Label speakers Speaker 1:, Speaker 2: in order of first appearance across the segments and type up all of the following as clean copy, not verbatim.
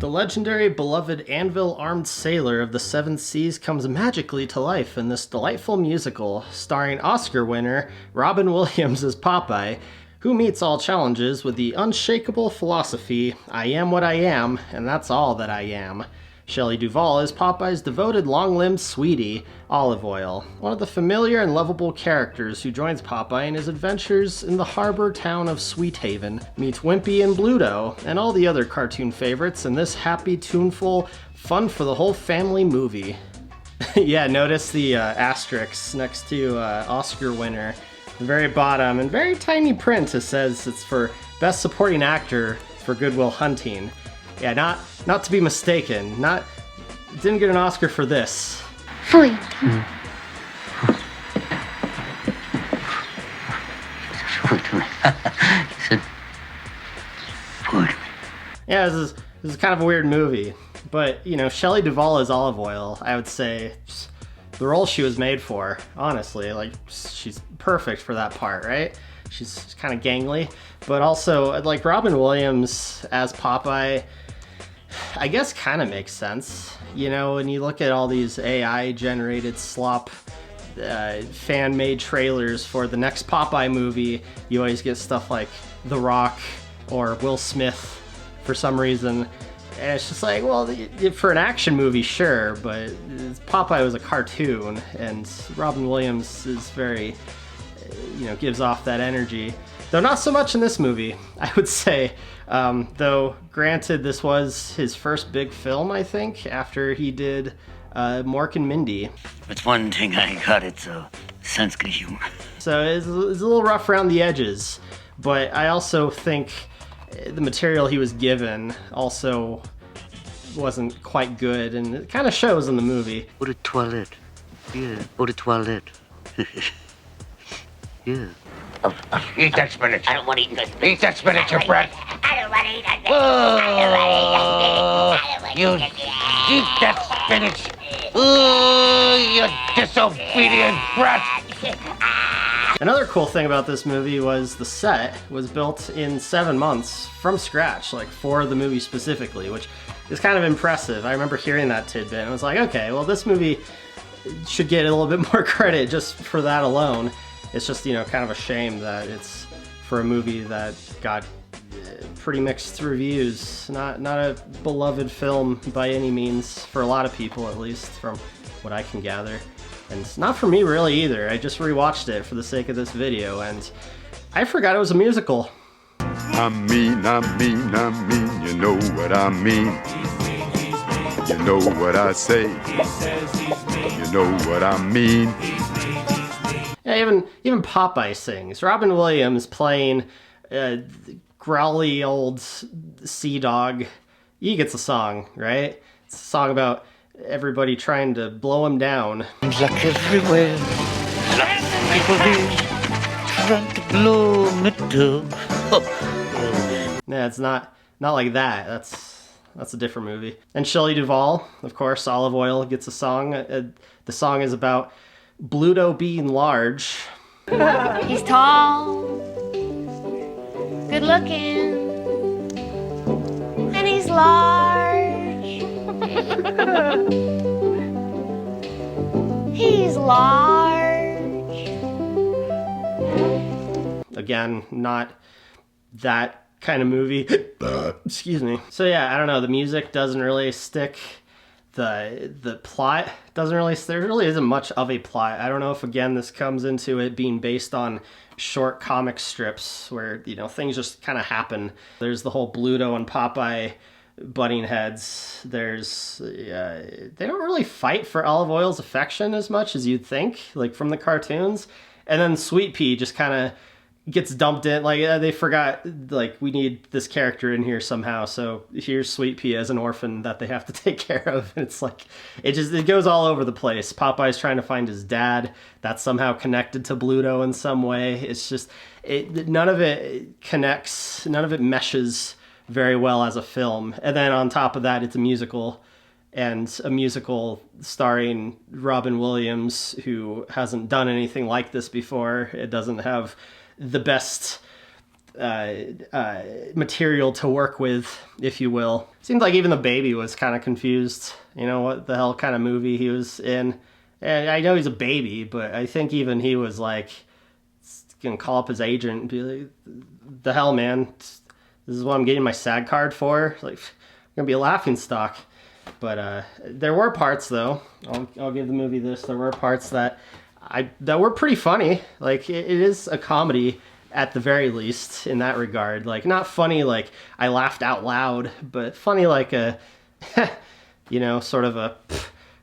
Speaker 1: The legendary, beloved anvil-armed sailor of the seven seas comes magically to life in this delightful musical, starring Oscar winner Robin Williams as Popeye, who meets all challenges with the unshakable philosophy, I am what I am, and that's all that I am. Shelley Duvall is Popeye's devoted long-limbed sweetie, Olive Oyl, one of the familiar and lovable characters who joins Popeye in his adventures in the harbor town of Sweet Haven. Meet Wimpy and Bluto, and all the other cartoon favorites in this happy, tuneful, fun-for-the-whole-family movie. Yeah, notice the asterisk next to Oscar winner. The very bottom, in very tiny print, it says it's for Best Supporting Actor for Good Will Hunting. Yeah, not to be mistaken. Didn't get an Oscar for this.
Speaker 2: Pfui.
Speaker 1: Yeah, this is kind of a weird movie, but you know, Shelley Duvall as Olive Oyl, I would say the role she was made for. Honestly, like she's perfect for that part, right? She's kind of gangly, but also like Robin Williams as Popeye, I guess kind of makes sense. You know, when you look at all these AI-generated slop fan-made trailers for the next Popeye movie, you always get stuff like The Rock or Will Smith for some reason. And it's just like, well, for an action movie, sure, but Popeye was a cartoon, and Robin Williams is very, you know, gives off that energy. Though not so much in this movie, I would say. Though, granted, this was his first big film, I think, after he did Mork and Mindy.
Speaker 3: It's one thing I got, it's a sense of humor.
Speaker 1: So it's a little rough around the edges, but I also think the material he was given also wasn't quite good, and it kind of shows in the movie.
Speaker 3: Or the toilet. Yeah, or the toilet. Yeah.
Speaker 4: Eat that spinach.
Speaker 5: I don't want to eat that spinach.
Speaker 4: Eat that spinach, you brat.
Speaker 5: I don't want to eat that spinach.
Speaker 4: You eat that spinach. Oh, you disobedient brat.
Speaker 1: Another cool thing about this movie was the set was built in 7 months from scratch, like for the movie specifically, which is kind of impressive. I remember hearing that tidbit and I was like, okay, well, this movie should get a little bit more credit just for that alone. It's just, you know, kind of a shame that it's for a movie that got pretty mixed reviews. Not a beloved film by any means, for a lot of people at least, from what I can gather. And it's not for me really either. I just rewatched it for the sake of this video, and I forgot it was a musical.
Speaker 6: I mean, you know what I mean. You know what I say. You know what I mean.
Speaker 1: Yeah, even Popeye sings. Robin Williams playing a growly old sea dog. He gets a song, right? It's a song about everybody trying to blow him down.
Speaker 3: Like everywhere, lots of people here trying to blow me down.
Speaker 1: Yeah, it's not like that. That's a different movie. And Shelley Duvall, of course, Olive Oyl gets a song. The song is about Bluto being large.
Speaker 2: He's tall, good looking, and he's large. He's large.
Speaker 1: Again, not that kind of movie. Excuse me. So yeah, I don't know. The music doesn't really stick. The plot doesn't really, there really isn't much of a plot. I don't know if, again, this comes into it being based on short comic strips where, you know, things just kind of happen. There's the whole Bluto and Popeye butting heads. There's, they don't really fight for Olive Oyl's affection as much as you'd think, like from the cartoons. And then Sweet Pea just kind of gets dumped in, like they forgot, like, we need this character in here somehow, so here's Sweet Pea as an orphan that they have to take care of. And it's like, it goes all over the place. Popeye's trying to find his dad, that's somehow connected to Bluto in some way. It's just, none of it connects, none of it meshes very well as a film. And then on top of that, it's a musical, and a musical starring Robin Williams, who hasn't done anything like this before. It doesn't have the best material to work with, if you will. Seemed like even the baby was kind of confused, you know, what the hell kind of movie he was in. And I know he's a baby, but I think even he was like, gonna call up his agent and be like, the hell, man, this is what I'm getting my SAG card for? Like, I'm gonna be a laughingstock. But there were parts, though, I'll give the movie this, there were parts that were pretty funny. Like, it is a comedy at the very least in that regard. Like, not funny like I laughed out loud, but funny like a, you know, sort of a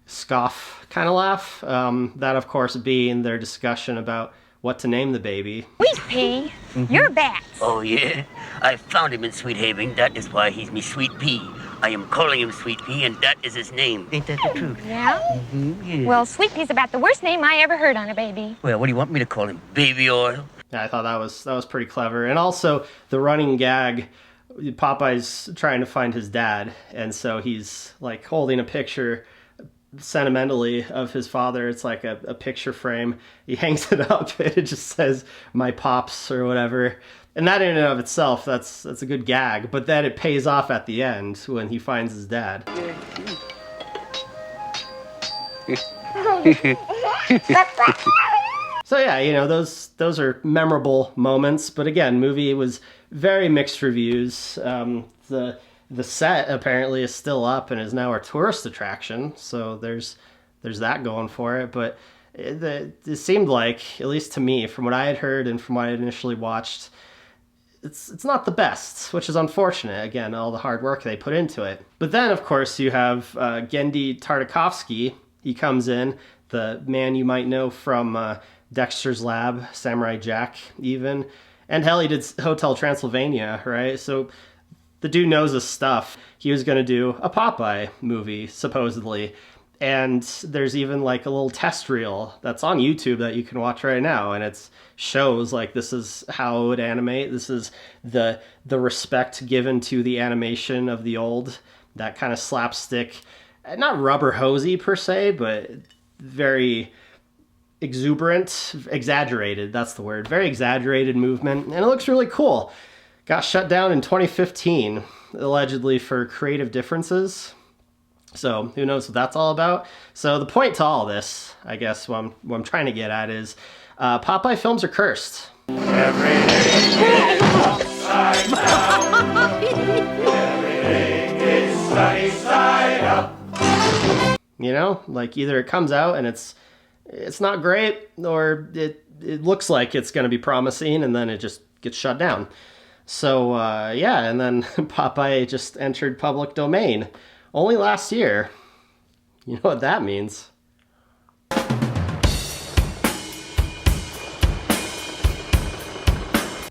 Speaker 1: scoff kind of laugh. That, of course, being their discussion about what to name the baby.
Speaker 2: Sweet Pea, you're back.
Speaker 7: Oh, yeah? I found him in Sweet Haven. That is why he's me Sweet Pea. I am calling him Sweet Pea, and that is his name. Ain't that the truth?
Speaker 2: Yeah?
Speaker 7: Yeah.
Speaker 2: Well, Sweet Pea's about the worst name I ever heard on a baby.
Speaker 7: Well, what do you want me to call him? Baby Oil?
Speaker 1: Yeah, I thought that was pretty clever. And also the running gag, Popeye's trying to find his dad, and so he's like holding a picture sentimentally of his father. It's like a picture frame. He hangs it up and it just says "my pops" or whatever. And that in and of itself, that's a good gag. But then it pays off at the end when he finds his dad. So yeah, you know, those are memorable moments. But again, movie was very mixed reviews. The set apparently is still up and is now a tourist attraction. So there's that going for it. But it seemed like, at least to me, from what I had heard and from what I initially watched, it's not the best, which is unfortunate. Again, all the hard work they put into it. But then, of course, you have Genndy Tartakovsky. He comes in, the man you might know from Dexter's Lab, Samurai Jack, even. And hell, he did Hotel Transylvania, right? So the dude knows his stuff. He was going to do a Popeye movie, supposedly. And there's even like a little test reel that's on YouTube that you can watch right now. And it shows like this is how it would animate. This is the respect given to the animation of the old, that kind of slapstick, not rubber hosey per se, but very exuberant, exaggerated, that's the word. Very exaggerated movement. And it looks really cool. Got shut down in 2015, allegedly for creative differences. So who knows what that's all about. So the point to all this, I guess what I'm trying to get at is Popeye films are cursed.
Speaker 6: Everything is upside down. Everything is sunny side up.
Speaker 1: You know, like either it comes out and it's not great, or it looks like it's going to be promising and then it just gets shut down. So yeah, and then Popeye just entered public domain only last year. You know what that means.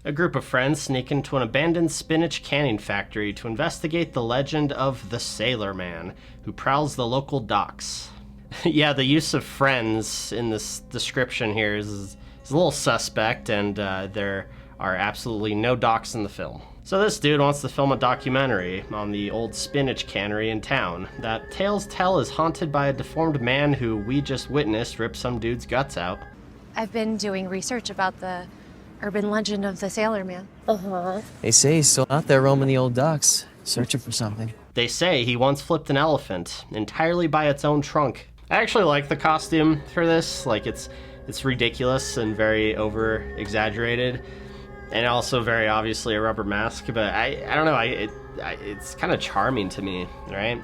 Speaker 1: A group of friends sneak into an abandoned spinach canning factory to investigate the legend of the Sailor Man, who prowls the local docks. Yeah, the use of friends in this description here is a little suspect, and there are absolutely no docks in the film. So this dude wants to film a documentary on the old spinach cannery in town that tales tell is haunted by a deformed man who we just witnessed rip some dude's guts out.
Speaker 8: I've been doing research about the urban legend of the Sailor Man.
Speaker 9: They say he's still out there roaming the old docks, searching for something.
Speaker 1: They say he once flipped an elephant entirely by its own trunk. I actually like the costume for this. Like, it's ridiculous and very over-exaggerated, and also very obviously a rubber mask, but I don't know, it's kind of charming to me, right?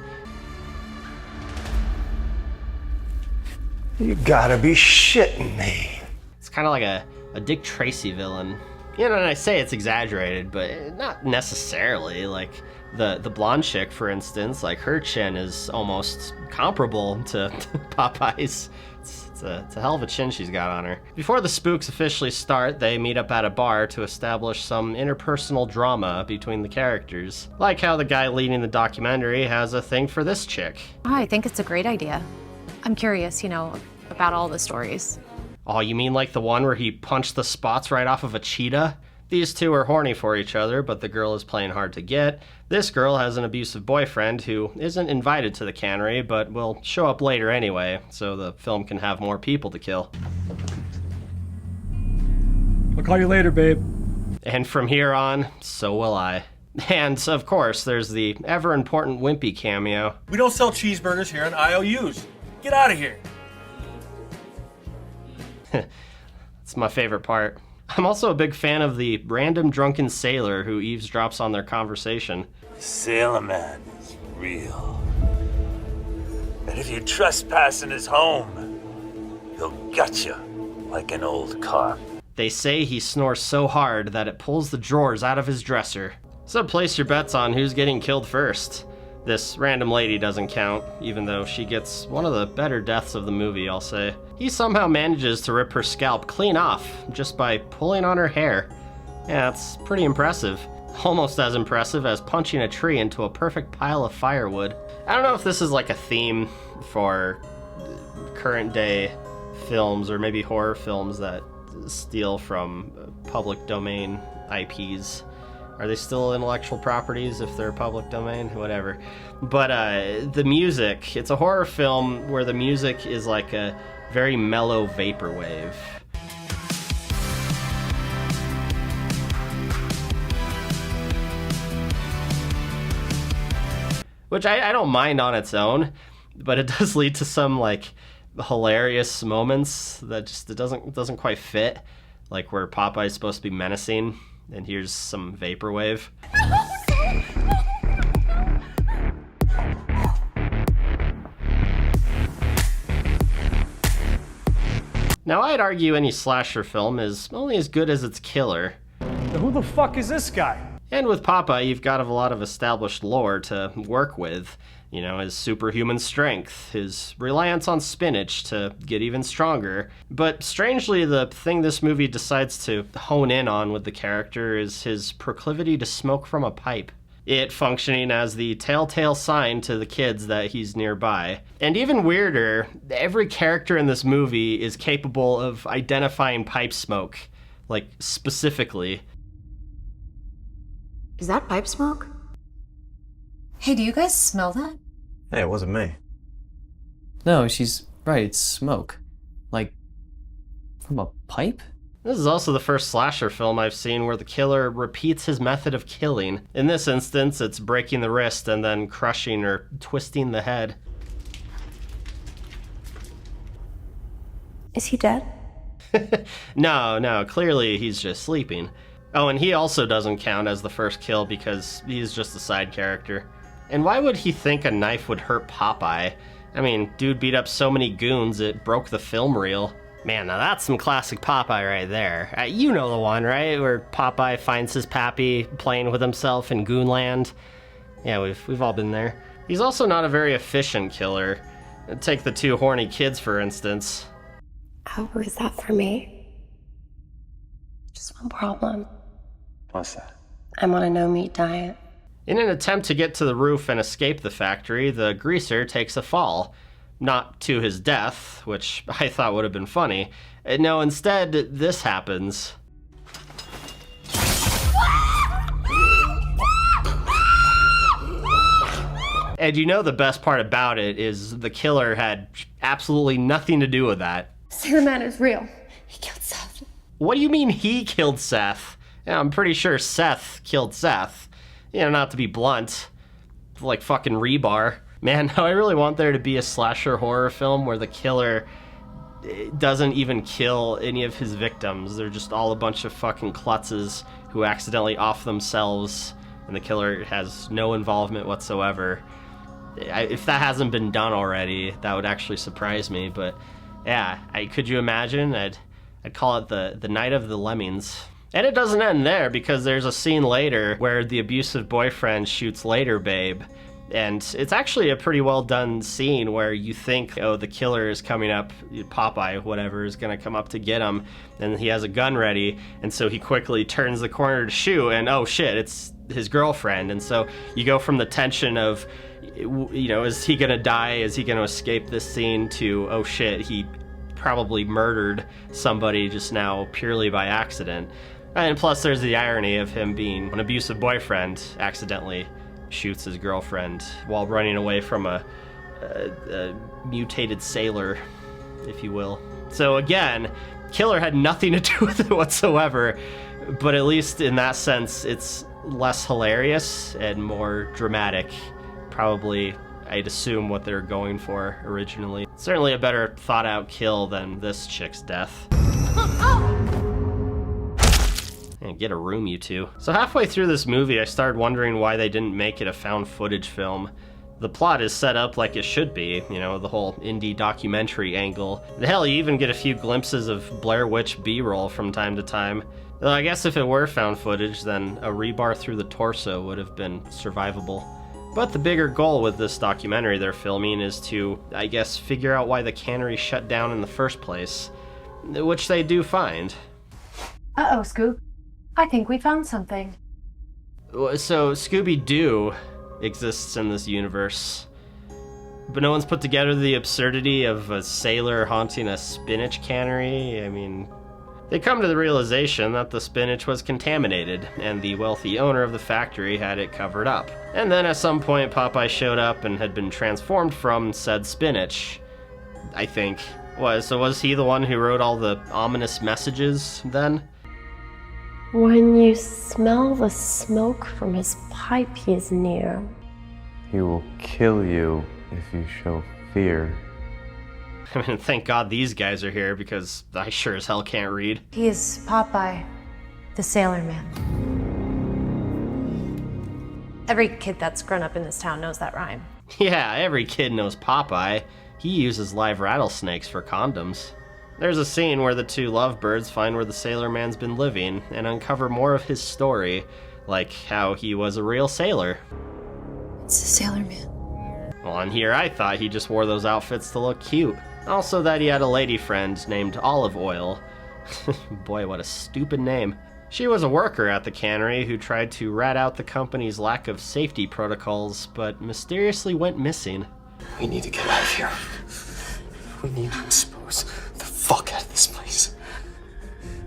Speaker 10: You gotta be shitting me.
Speaker 1: It's kind of like a Dick Tracy villain. You know, and I say it's exaggerated, but not necessarily. Like, the blonde chick, for instance, like, her chin is almost comparable to Popeye's. It's a hell of a chin she's got on her. Before the spooks officially start, they meet up at a bar to establish some interpersonal drama between the characters. Like how the guy leading the documentary has a thing for this chick.
Speaker 8: Oh, I think it's a great idea. I'm curious, you know, about all the stories.
Speaker 1: Oh, you mean like the one where he punched the spots right off of a cheetah? These two are horny for each other, but the girl is playing hard to get. This girl has an abusive boyfriend who isn't invited to the cannery, but will show up later anyway, so the film can have more people to kill.
Speaker 11: I'll call you later, babe.
Speaker 1: And from here on, so will I. And, of course, there's the ever-important Wimpy cameo.
Speaker 11: We don't sell cheeseburgers here on IOUs. Get out of here.
Speaker 1: It's my favorite part. I'm also a big fan of the random drunken sailor who eavesdrops on their conversation.
Speaker 12: Sailor Man is real. And if you trespass in his home, he'll gut you like an old car.
Speaker 1: They say he snores so hard that it pulls the drawers out of his dresser. So place your bets on who's getting killed first. This random lady doesn't count, even though she gets one of the better deaths of the movie, I'll say. He somehow manages to rip her scalp clean off just by pulling on her hair. Yeah, it's pretty impressive. Almost as impressive as punching a tree into a perfect pile of firewood. I don't know if this is like a theme for current day films or maybe horror films that steal from public domain IPs. Are they still intellectual properties if they're public domain? Whatever. But the music, it's a horror film where the music is like a very mellow vaporwave. Which I don't mind on its own, but it does lead to some like hilarious moments that just it doesn't quite fit. Like where Popeye's supposed to be menacing, and here's some vaporwave. Now I'd argue any slasher film is only as good as its killer.
Speaker 11: Now who the fuck is this guy?
Speaker 1: And with Popeye, you've got a lot of established lore to work with. You know, his superhuman strength, his reliance on spinach to get even stronger. But strangely, the thing this movie decides to hone in on with the character is his proclivity to smoke from a pipe. It functioning as the telltale sign to the kids that he's nearby. And even weirder, every character in this movie is capable of identifying pipe smoke. Like, specifically.
Speaker 13: Is that pipe smoke? Hey, do you guys smell that?
Speaker 14: Hey, it wasn't me.
Speaker 9: No, she's right, it's smoke. Like, from a pipe?
Speaker 1: This is also the first slasher film I've seen where the killer repeats his method of killing. In this instance, it's breaking the wrist and then crushing or twisting the head.
Speaker 13: Is he dead?
Speaker 1: No, clearly he's just sleeping. Oh, and he also doesn't count as the first kill because he's just a side character. And why would he think a knife would hurt Popeye? I mean, dude beat up so many goons it broke the film reel. Man, now that's some classic Popeye right there. You know the one, right? Where Popeye finds his pappy playing with himself in Goonland. Yeah, we've all been there. He's also not a very efficient killer. Take the two horny kids, for instance.
Speaker 13: Oh, is that for me? Just one problem.
Speaker 14: What's that?
Speaker 13: I'm on a no-meat diet.
Speaker 1: In an attempt to get to the roof and escape the factory, the greaser takes a fall. Not to his death, which I thought would have been funny. No, instead, this happens. And you know the best part about it is the killer had absolutely nothing to do with that.
Speaker 13: Sailor Man is real. He killed Seth.
Speaker 1: What do you mean he killed Seth? Yeah, I'm pretty sure Seth killed Seth. You know, not to be blunt. Like fucking Rebar. Man, I really want there to be a slasher horror film where the killer doesn't even kill any of his victims. They're just all a bunch of fucking klutzes who accidentally off themselves, and the killer has no involvement whatsoever. If that hasn't been done already, that would actually surprise me. But yeah, could you imagine? I'd call it the Night of the Lemmings. And it doesn't end there, because there's a scene later where the abusive boyfriend shoots Later Babe. And it's actually a pretty well done scene where you think, oh, the killer is coming up, Popeye, whatever, is going to come up to get him, and he has a gun ready, and so he quickly turns the corner to shoot, and oh shit, it's his girlfriend. And so you go from the tension of, you know, is he going to die? Is he going to escape this scene? To, oh shit, he probably murdered somebody just now purely by accident. And plus there's the irony of him being an abusive boyfriend accidentally shoots his girlfriend while running away from a mutated sailor, if you will. So again, killer had nothing to do with it whatsoever. But at least in that sense, it's less hilarious and more dramatic. Probably, I'd assume, what they're going for originally. Certainly a better thought-out kill than this chick's death. And get a room, you two. So halfway through this movie, I started wondering why they didn't make it a found footage film. The plot is set up like it should be, you know, the whole indie documentary angle. Hell, you even get a few glimpses of Blair Witch B-roll from time to time. Though I guess if it were found footage, then a rebar through the torso would have been survivable. But the bigger goal with this documentary they're filming is to, I guess, figure out why the cannery shut down in the first place. Which they do find.
Speaker 8: Uh-oh, Scoop. I think we found something.
Speaker 1: So Scooby-Doo exists in this universe, but no one's put together the absurdity of a sailor haunting a spinach cannery. I mean, they come to the realization that the spinach was contaminated, and the wealthy owner of the factory had it covered up. And then at some point, Popeye showed up and had been transformed from said spinach, I think. So was he the one who wrote all the ominous messages then?
Speaker 13: When you smell the smoke from his pipe, he is near.
Speaker 14: He will kill you if you show fear.
Speaker 1: I mean, thank God these guys are here, because I sure as hell can't read.
Speaker 8: He is Popeye the Sailor Man. Every kid that's grown up in this town knows that rhyme.
Speaker 1: Yeah, every kid knows Popeye. He uses live rattlesnakes for condoms. There's a scene where the two lovebirds find where the Sailor Man's been living and uncover more of his story, like how he was a real sailor.
Speaker 8: It's the Sailor Man.
Speaker 1: Well, on here I thought he just wore those outfits to look cute. Also that he had a lady friend named Olive Oil. Boy, what a stupid name. She was a worker at the cannery who tried to rat out the company's lack of safety protocols, but mysteriously went missing.
Speaker 15: We need to get out of here. We need to expose the fuck out of this place.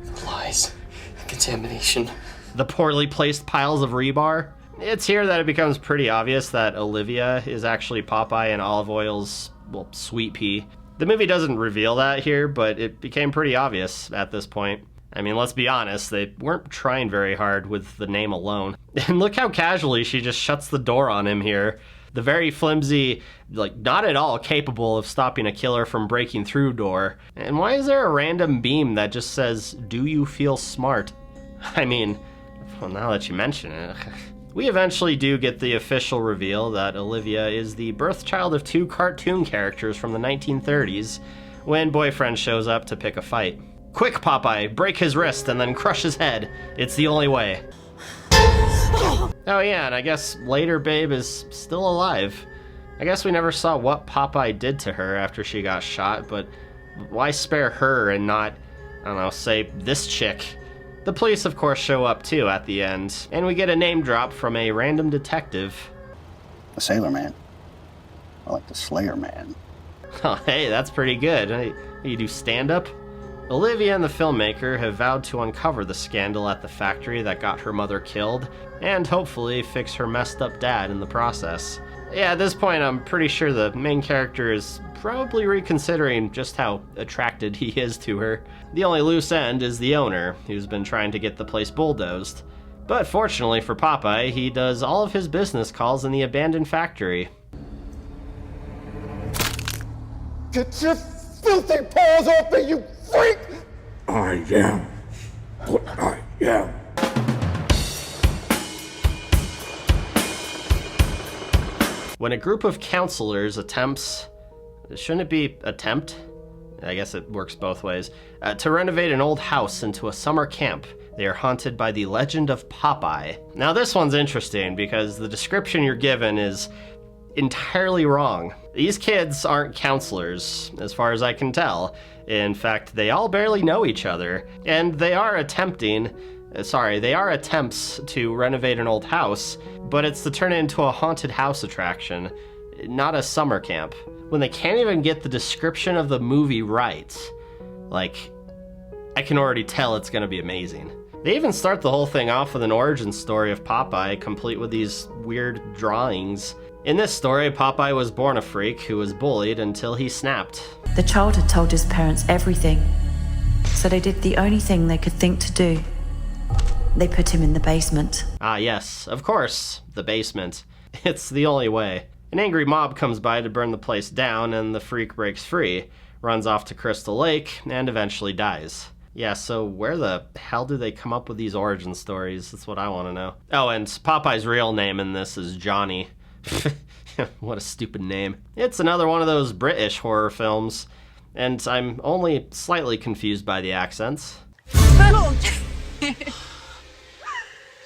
Speaker 15: The lies, the contamination.
Speaker 1: The poorly placed piles of rebar. It's here that it becomes pretty obvious that Olivia is actually Popeye and Olive Oil's, well, Sweet Pea. The movie doesn't reveal that here, but it became pretty obvious at this point. I mean, let's be honest, they weren't trying very hard with the name alone. And look how casually she just shuts the door on him here. The very flimsy, like, not at all capable of stopping a killer from breaking through door. And why is there a random beam that just says, "Do you feel smart?" I mean, well, now that you mention it. We eventually do get the official reveal that Olivia is the birth child of two cartoon characters from the 1930s, when boyfriend shows up to pick a fight. Quick, Popeye, break his wrist and then crush his head. It's the only way. Oh yeah, and I guess later Babe is still alive. I guess we never saw what Popeye did to her after she got shot, but why spare her and not, I don't know, say this chick? The police, of course, show up too at the end, and we get a name drop from a random detective.
Speaker 16: The Sailor Man. I like the Slayer Man.
Speaker 1: Oh, hey, that's pretty good. You do stand-up? Olivia and the filmmaker have vowed to uncover the scandal at the factory that got her mother killed, and hopefully fix her messed up dad in the process. Yeah, at this point I'm pretty sure the main character is probably reconsidering just how attracted he is to her. The only loose end is the owner, who's been trying to get the place bulldozed. But fortunately for Popeye, he does all of his business calls in the abandoned factory.
Speaker 10: Get your filthy paws off me, you freak!
Speaker 4: I am what I am.
Speaker 1: When a group of counselors attempts, shouldn't it be attempt? I guess it works both ways, to renovate an old house into a summer camp, they are haunted by the legend of Popeye. Now this one's interesting because the description you're given is entirely wrong. These kids aren't counselors, as far as I can tell. In fact, they all barely know each other, and they are attempts to renovate an old house, but it's to turn it into a haunted house attraction, not a summer camp. When they can't even get the description of the movie right, like, I can already tell it's gonna be amazing. They even start the whole thing off with an origin story of Popeye, complete with these weird drawings. In this story, Popeye was born a freak who was bullied until he snapped.
Speaker 17: The child had told his parents everything, so they did the only thing they could think to do. They put him in the basement.
Speaker 1: Ah, yes, of course, the basement. It's the only way. An angry mob comes by to burn the place down, and the freak breaks free, runs off to Crystal Lake, and eventually dies. Yeah, so where the hell do they come up with these origin stories? That's what I want to know. Oh, and Popeye's real name in this is Johnny. What a stupid name. It's another one of those British horror films, and I'm only slightly confused by the accents.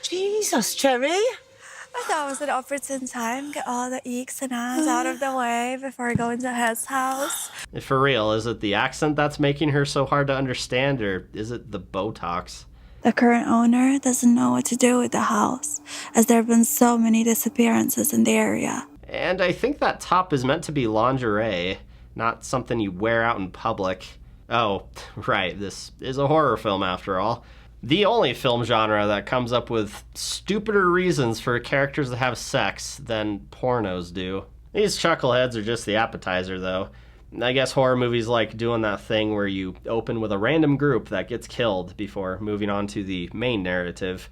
Speaker 18: Jesus, Cherry. I thought it was an opportune time, get all the eeks and ahs out of the way before going to his house.
Speaker 1: For real, is it the accent that's making her so hard to understand, or is it the Botox?
Speaker 18: The current owner doesn't know what to do with the house, as there have been so many disappearances in the area.
Speaker 1: And I think that top is meant to be lingerie, not something you wear out in public. Oh, right, this is a horror film after all. The only film genre that comes up with stupider reasons for characters to have sex than pornos do. These chuckleheads are just the appetizer, though. I guess horror movies like doing that thing where you open with a random group that gets killed before moving on to the main narrative.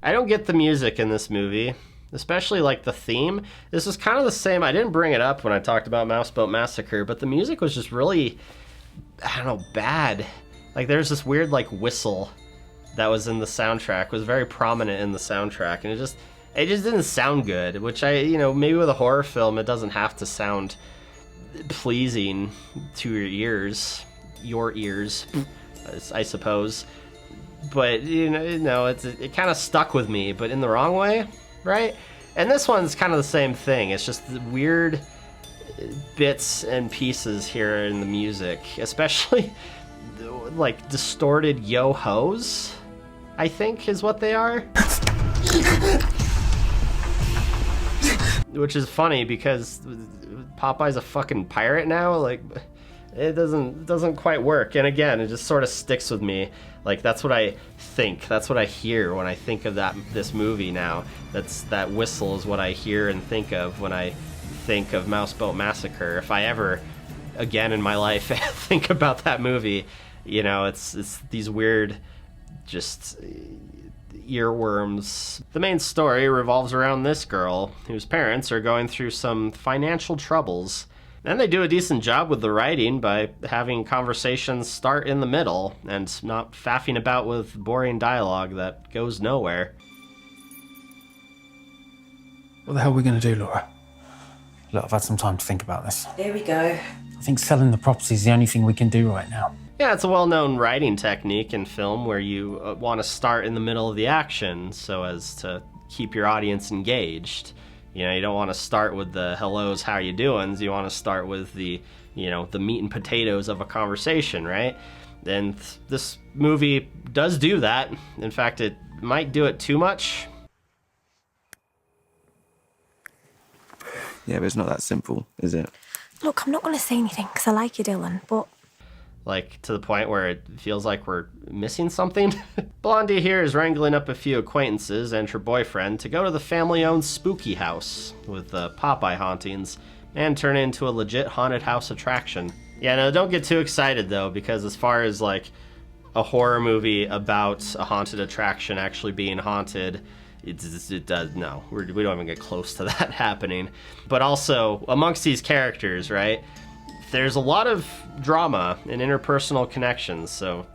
Speaker 1: I don't get the music in this movie, especially like the theme. This is kind of the same. I didn't bring it up when I talked about Mouseboat Massacre, but the music was just really, I don't know, bad. Like there's this weird like whistle that was in the soundtrack, was very prominent in the soundtrack, and it just didn't sound good, which maybe with a horror film it doesn't have to sound pleasing to your ears, I suppose. But it kind of stuck with me, but in the wrong way, right? And this one's kind of the same thing. It's just the weird bits and pieces here in the music, especially like distorted yo-hos, I think is what they are. Which is funny because Popeye's a fucking pirate now. Like, it doesn't quite work. And again, it just sort of sticks with me. Like, that's what I think. That's what I hear when I think of this movie now. That whistle is what I hear and think of when I think of Mouseboat Massacre. If I ever, again in my life, think about that movie, it's these weird, just earworms. The main story revolves around this girl, whose parents are going through some financial troubles. And they do a decent job with the writing by having conversations start in the middle and not faffing about with boring dialogue that goes nowhere.
Speaker 19: What the hell are we going to do, Laura? Look, I've had some time to think about this.
Speaker 17: Here we go.
Speaker 19: I think selling the property is the only thing we can do right now.
Speaker 1: Yeah, it's a well-known writing technique in film where you want to start in the middle of the action so as to keep your audience engaged. You don't want to start with the hellos, how you doings. You want to start with the meat and potatoes of a conversation, right? And this movie does do that. In fact, it might do it too much.
Speaker 14: Yeah, but it's not that simple, is it?
Speaker 18: Look, I'm not going to say anything because I like you, Dylan, but...
Speaker 1: Like, to the point where it feels like we're missing something. Blondie here is wrangling up a few acquaintances and her boyfriend to go to the family-owned spooky house with the Popeye hauntings and turn it into a legit haunted house attraction. Yeah, no, don't get too excited, though, because as far as, like, a horror movie about a haunted attraction actually being haunted, it does, no, we don't even get close to that happening. But also, amongst these characters, right, there's a lot of drama and interpersonal connections, so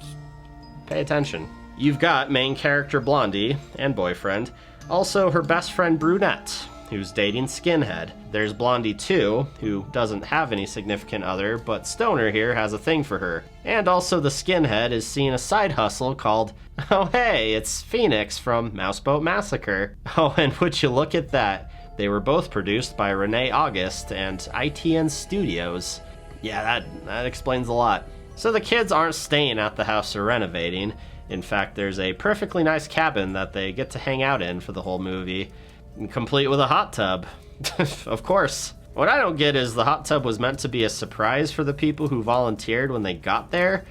Speaker 1: pay attention. You've got main character Blondie and boyfriend, also her best friend Brunette, who's dating Skinhead. There's Blondie too, who doesn't have any significant other, but Stoner here has a thing for her. And also the Skinhead is seeing a side hustle called, oh hey, it's Phoenix from Mouseboat Massacre. Oh, and would you look at that, they were both produced by Renee August and ITN Studios. Yeah, that explains a lot. So the kids aren't staying at the house they're renovating. In fact, there's a perfectly nice cabin that they get to hang out in for the whole movie, complete with a hot tub. Of course. What I don't get is the hot tub was meant to be a surprise for the people who volunteered when they got there.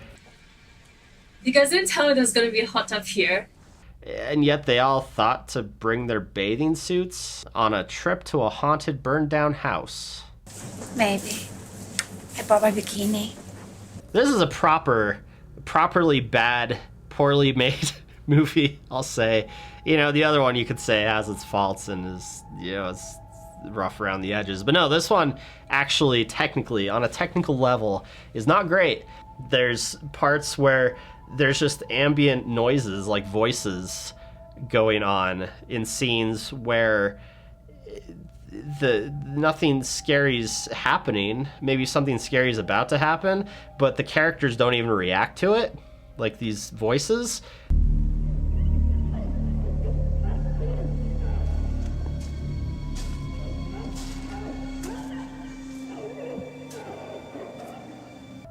Speaker 20: You guys didn't tell me there's gonna be a hot tub here.
Speaker 1: And yet they all thought to bring their bathing suits on a trip to a haunted, burned-down house.
Speaker 18: Maybe. I brought my bikini.
Speaker 1: This is a proper properly bad, poorly made movie, I'll say. You know, the other one you could say has its faults and is, you know, it's rough around the edges. But no, this one actually technically, on a technical level, is not great. There's parts where there's just ambient noises, like voices going on in scenes where nothing scary's happening. Maybe something scary is about to happen, but the characters don't even react to it, like these voices.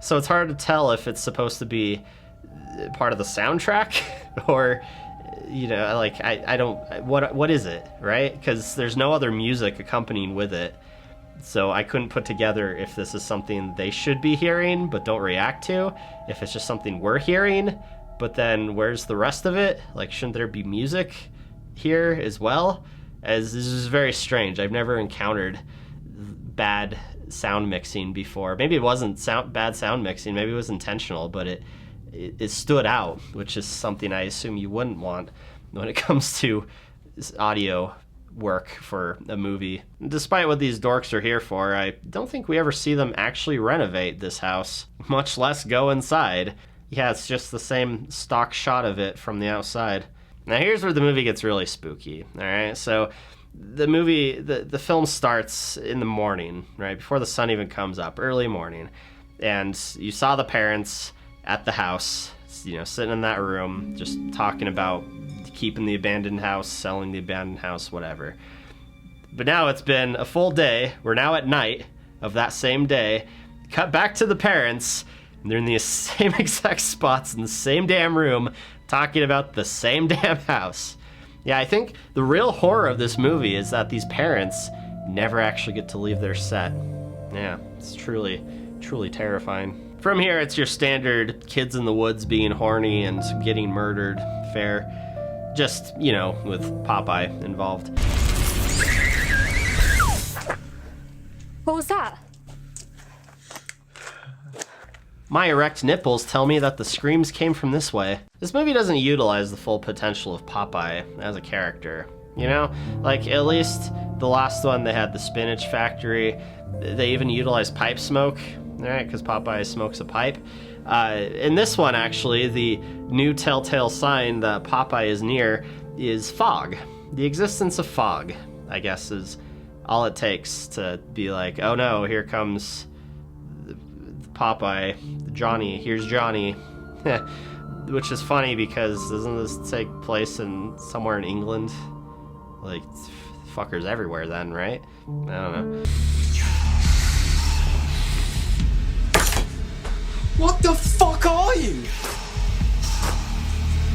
Speaker 1: So it's hard to tell if it's supposed to be part of the soundtrack or, you know, like, I don't, what is it, right? Because there's no other music accompanying with it. So I couldn't put together if this is something they should be hearing but don't react to, if it's just something we're hearing, but then where's the rest of it? Like, shouldn't there be music here as well? As this is very strange. I've never encountered bad sound mixing before. Maybe it wasn't bad sound mixing, maybe it was intentional, but it stood out, which is something I assume you wouldn't want when it comes to audio work for a movie. Despite what these dorks are here for, I don't think we ever see them actually renovate this house, much less go inside. Yeah, it's just the same stock shot of it from the outside. Now here's where the movie gets really spooky, all right? So the movie, the film starts in the morning, right? Before the sun even comes up, early morning. And you saw the parents at the house, you know, sitting in that room, just talking about keeping the abandoned house, selling the abandoned house, whatever. But now it's been a full day. We're now at night of that same day. Cut back to the parents, and they're in the same exact spots in the same damn room, talking about the same damn house. Yeah, I think the real horror of this movie is that these parents never actually get to leave their set. Yeah, it's truly, truly terrifying. From here, it's your standard kids in the woods being horny and getting murdered fare. Just, you know, with Popeye involved.
Speaker 2: What was that?
Speaker 1: My erect nipples tell me that the screams came from this way. This movie doesn't utilize the full potential of Popeye as a character, you know? Like, at least the last one, they had the spinach factory. They even utilized pipe smoke, right? Because Popeye smokes a pipe. In this one, actually, the new telltale sign that Popeye is near is fog. The existence of fog, I guess, is all it takes to be like, oh no, here comes Popeye, Johnny, here's Johnny. Which is funny because doesn't this take place in somewhere in England? Like, fuckers everywhere then, right? I don't know.
Speaker 15: What the fuck are you?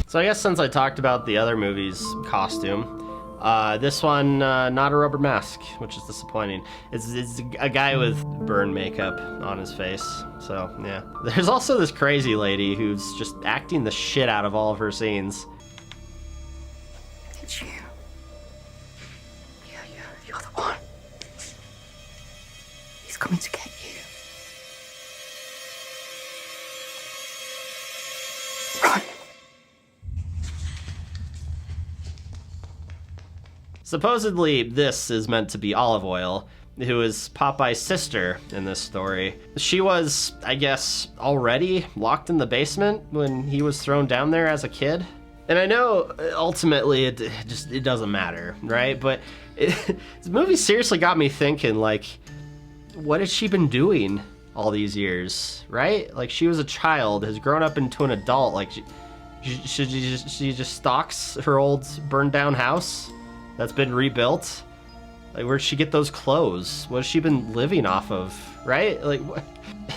Speaker 1: So I guess since I talked about the other movie's costume, this one, not a rubber mask, which is disappointing. It's a guy with burn makeup on his face, so yeah. There's also this crazy lady who's just acting the shit out of all of her scenes.
Speaker 15: It's you. Yeah, you're the one. He's coming to get you.
Speaker 1: Supposedly, this is meant to be Olive Oil, who is Popeye's sister in this story. She was, I guess, already locked in the basement when he was thrown down there as a kid. And I know, ultimately, it doesn't matter, right? But this movie seriously got me thinking, like, what has she been doing all these years, right? Like, she was a child, has grown up into an adult, like, she just stalks her old burned down house that's been rebuilt. Like, where'd she get those clothes? What has she been living off of, right? Like,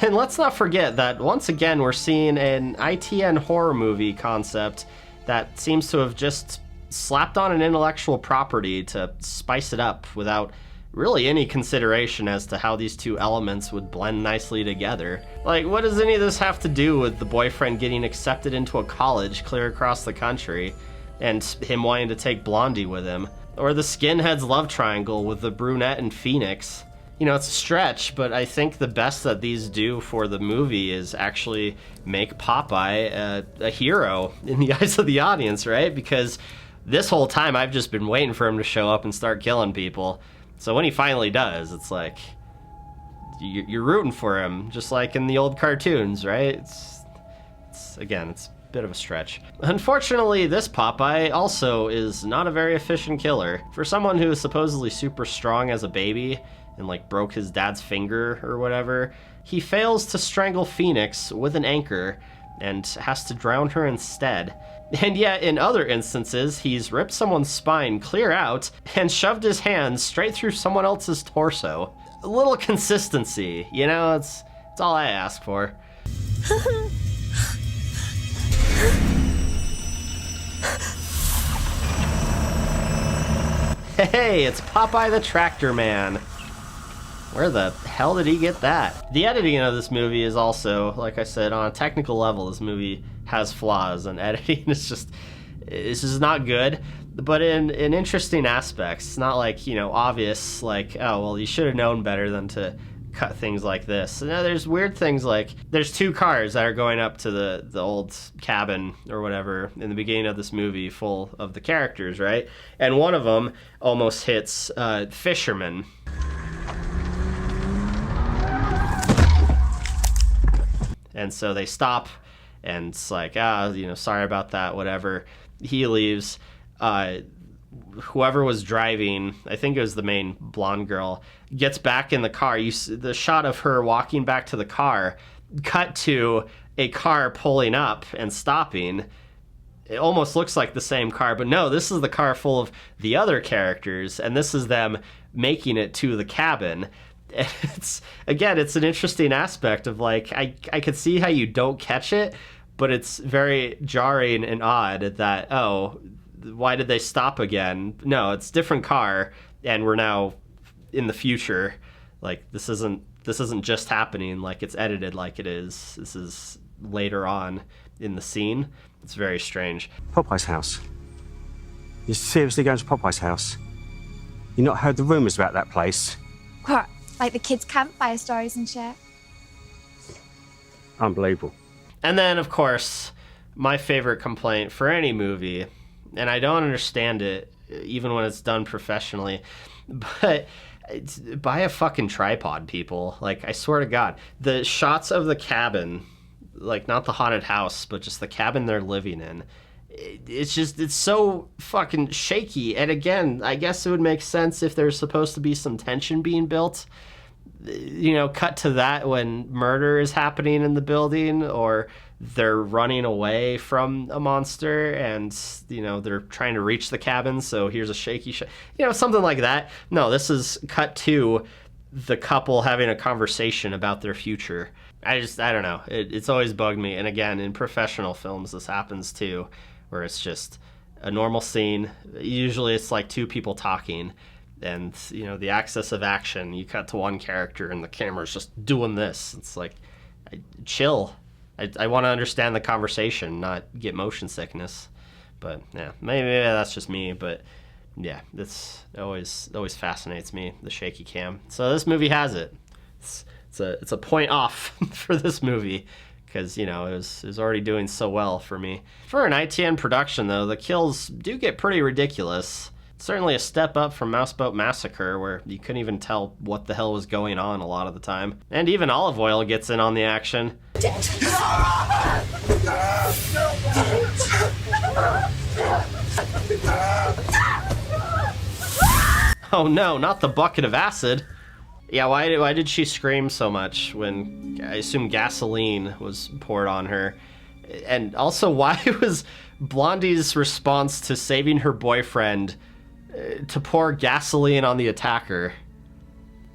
Speaker 1: and let's not forget that once again we're seeing an ITN horror movie concept that seems to have just slapped on an intellectual property to spice it up without really any consideration as to how these two elements would blend nicely together. Like, what does any of this have to do with the boyfriend getting accepted into a college clear across the country and him wanting to take Blondie with him? Or the skinhead's love triangle with the brunette and Phoenix. you know, it's a stretch, but I think the best that these do for the movie is actually make Popeye a hero in the eyes of the audience, right? Because this whole time I've just been waiting for him to show up and start killing people. So when he finally does, it's like, you're rooting for him, just like in the old cartoons, right? It's again, it's a bit of a stretch. Unfortunately, this Popeye also is not a very efficient killer. For someone who is supposedly super strong as a baby and like broke his dad's finger or whatever, he fails to strangle Phoenix with an anchor and has to drown her instead. And yet, in other instances, he's ripped someone's spine clear out and shoved his hand straight through someone else's torso. A little consistency, you know, it's all I ask for. Hey, it's Popeye the Tractor Man. Where the hell did he get that? The editing of this movie is also, like I said, on a technical level, this movie has flaws, and editing is just not good, but in interesting aspects. It's not like, you know, obvious, like, oh, well, you should have known better than to cut things like this. No, there's weird things like, there's two cars that are going up to the old cabin or whatever in the beginning of this movie full of the characters, right? And one of them almost hits Fisherman. And so they stop, and it's like, you know, sorry about that, whatever. He leaves. Whoever was driving, I think it was the main blonde girl, gets back in the car. The shot of her walking back to the car, cut to a car pulling up and stopping. It almost looks like the same car, but no, this is the car full of the other characters, and this is them making it to the cabin. It's an interesting aspect of, like, I could see how you don't catch it, but it's very jarring and odd that, oh, why did they stop again? No, it's different car, and we're now in the future. Like, this isn't just happening, like it's edited like it is. This is later on in the scene. It's very strange.
Speaker 17: Popeye's house. You're seriously going to Popeye's house? You not heard the rumours about that place?
Speaker 18: What? Like the kids' campfire stories and shit?
Speaker 17: Unbelievable.
Speaker 1: And then, of course, my favorite complaint for any movie, and I don't understand it, even when it's done professionally, but buy a fucking tripod, people. Like, I swear to God, the shots of the cabin, like, not the haunted house, but just the cabin they're living in, it's so fucking shaky. And again, I guess it would make sense if there's supposed to be some tension being built. You know, cut to that when murder is happening in the building, or they're running away from a monster and, you know, they're trying to reach the cabin, so here's a shaky shot. You know, something like that. No, this is cut to the couple having a conversation about their future. I don't know. It's always bugged me. And again, in professional films, this happens too, where it's just a normal scene. Usually it's like two people talking, and, you know, the axis of action, you cut to one character and the camera's just doing this. It's like, chill. I want to understand the conversation, not get motion sickness. But yeah, maybe that's just me, but yeah, it always fascinates me, the shaky cam. So this movie has it. It's a point off for this movie, because, you know, it was already doing so well for me. For an ITN production, though, the kills do get pretty ridiculous. Certainly a step up from Mouseboat Massacre, where you couldn't even tell what the hell was going on a lot of the time. And even Olive Oil gets in on the action. Oh no, not the bucket of acid. Yeah, why did she scream so much when, I assume, gasoline was poured on her? And also, why was Blondie's response to saving her boyfriend to pour gasoline on the attacker?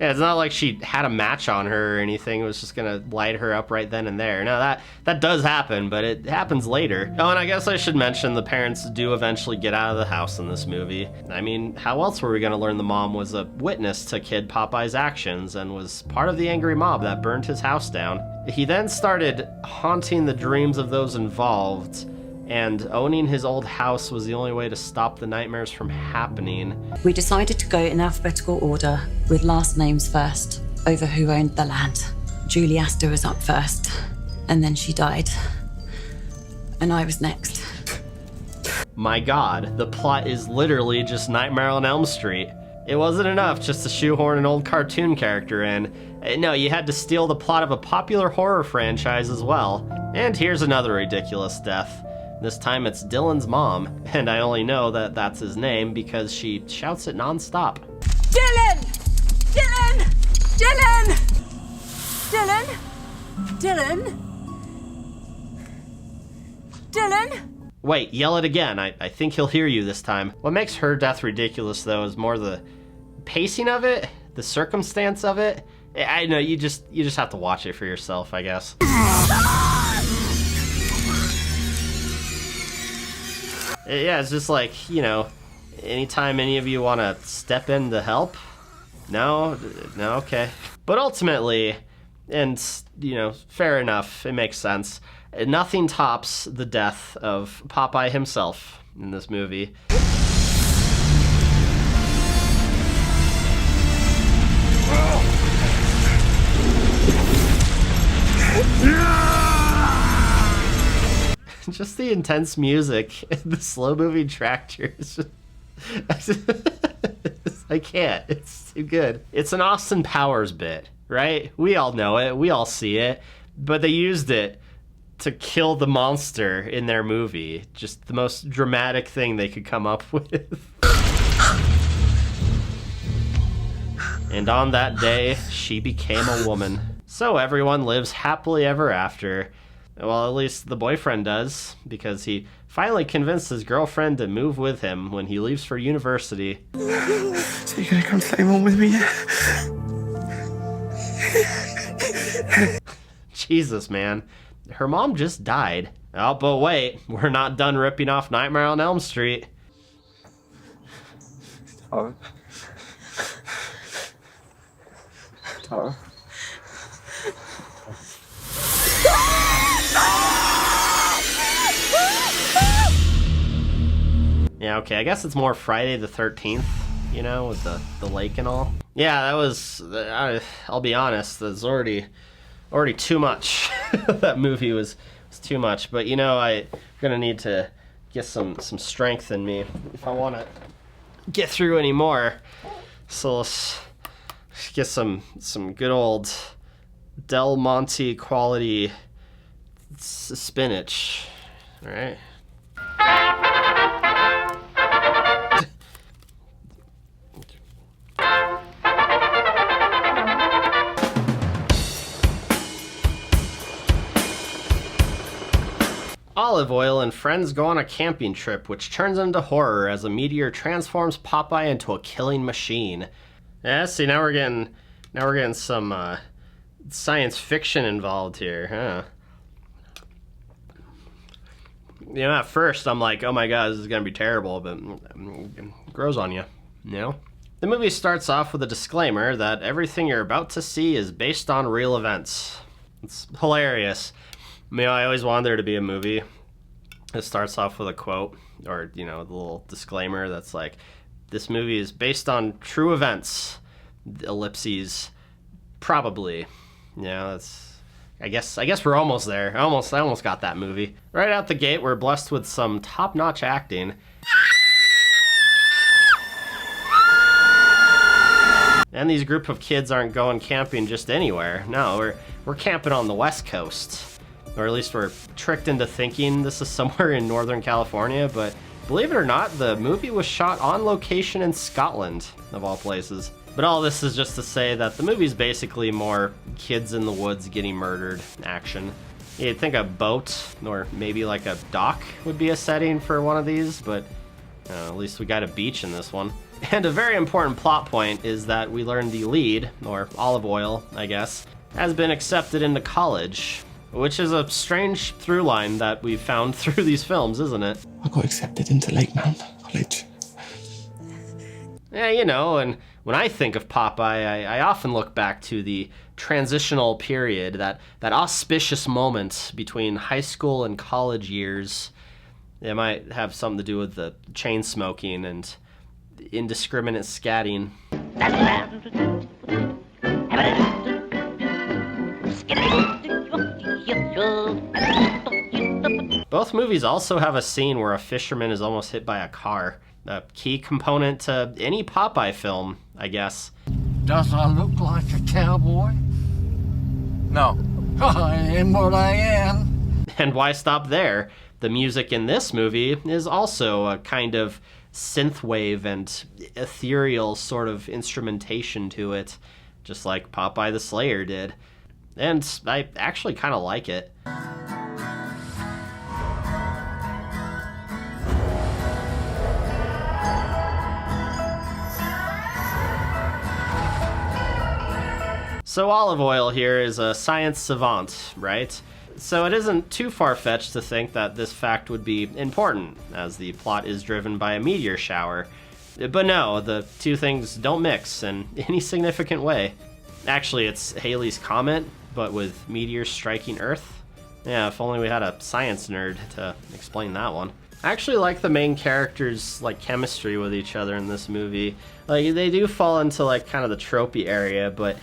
Speaker 1: Yeah, it's not like she had a match on her or anything. It was just gonna light her up right then and there. Now that does happen, but it happens later. Oh, and I guess I should mention the parents do eventually get out of the house in this movie. I mean, how else were we gonna learn the mom was a witness to Kid Popeye's actions and was part of the angry mob that burned his house down? He then started haunting the dreams of those involved, and owning his old house was the only way to stop the nightmares from happening.
Speaker 21: We decided to to go in alphabetical order, with last names first, over who owned the land. Julie Astor was up first, and then she died. And I was next.
Speaker 1: My God, the plot is literally just Nightmare on Elm Street. It wasn't enough just to shoehorn an old cartoon character in. No, you had to steal the plot of a popular horror franchise as well. And here's another ridiculous death. This time it's Dylan's mom, and I only know that that's his name because she shouts it nonstop.
Speaker 18: Dylan! Dylan! Dylan! Dylan? Dylan? Dylan?
Speaker 1: Wait, yell it again. I think he'll hear you this time. What makes her death ridiculous, though, is more the pacing of it, the circumstance of it. I know, you just have to watch it for yourself, I guess. Yeah, it's just like, you know, anytime any of you want to step in to help, no, okay. But ultimately, and, you know, fair enough, it makes sense, nothing tops the death of Popeye himself in this movie. Just the intense music and the slow-moving tractors. I can't. It's too good. It's an Austin Powers bit, right? We all know it. We all see it. But they used it to kill the monster in their movie. Just the most dramatic thing they could come up with. And on that day, she became a woman. So everyone lives happily ever after. Well, at least the boyfriend does, because he finally convinced his girlfriend to move with him when he leaves for university.
Speaker 10: So you're gonna come stay home with me?
Speaker 1: Jesus, man. Her mom just died. Oh, but wait, we're not done ripping off Nightmare on Elm Street.
Speaker 10: Tara. Tara.
Speaker 1: Yeah, okay, I guess it's more Friday the 13th, you know, with the lake and all. Yeah, that was, I'll be honest, that's already too much. That movie was too much, but you know, I'm gonna need to get some strength in me if I want to get through any more. So let's get some good old Del Monte quality spinach. All right. Olive Oil and friends go on a camping trip, which turns into horror as a meteor transforms Popeye into a killing machine. Yeah, see, now we're getting some science fiction involved here, huh? You know, at first I'm like, oh my god, this is gonna be terrible, but it grows on you, you know? The movie starts off with a disclaimer that everything you're about to see is based on real events. It's hilarious. I mean, I always wanted there to be a movie that starts off with a quote, or, you know, the little disclaimer that's like, this movie is based on true events, ellipses, probably. You know, that's, I guess we're almost there. I almost got that movie. Right out the gate, we're blessed with some top-notch acting. And these group of kids aren't going camping just anywhere. No, we're camping on the West Coast. Or at least we're tricked into thinking this is somewhere in Northern California, but believe it or not, the movie was shot on location in Scotland, of all places. But all this is just to say that the movie's basically more kids in the woods getting murdered action. You'd think a boat, or maybe like a dock, would be a setting for one of these, but at least we got a beach in this one. And a very important plot point is that we learn the lead, or Olive Oil, I guess, has been accepted into college. Which is a strange through line that we've found through these films, isn't it?
Speaker 10: I got accepted into Lakemount College.
Speaker 1: Yeah, you know, and when I think of Popeye, I often look back to the transitional period, that auspicious moment between high school and college years. It might have something to do with the chain smoking and indiscriminate scatting. Both movies also have a scene where a fisherman is almost hit by a car. A key component to any Popeye film, I guess.
Speaker 10: Does I look like a cowboy?
Speaker 11: No.
Speaker 10: I am what I am.
Speaker 1: And why stop there? The music in this movie is also a kind of synthwave and ethereal sort of instrumentation to it, just like Popeye the Slayer did. And I actually kind of like it. So Olive Oyl here is a science savant, right? So it isn't too far-fetched to think that this fact would be important, as the plot is driven by a meteor shower. But no, the two things don't mix in any significant way. Actually, it's Halley's Comet, but with meteors striking Earth. Yeah, if only we had a science nerd to explain that one. I actually like the main characters' chemistry with each other in this movie. They do fall into kind of the tropey area, but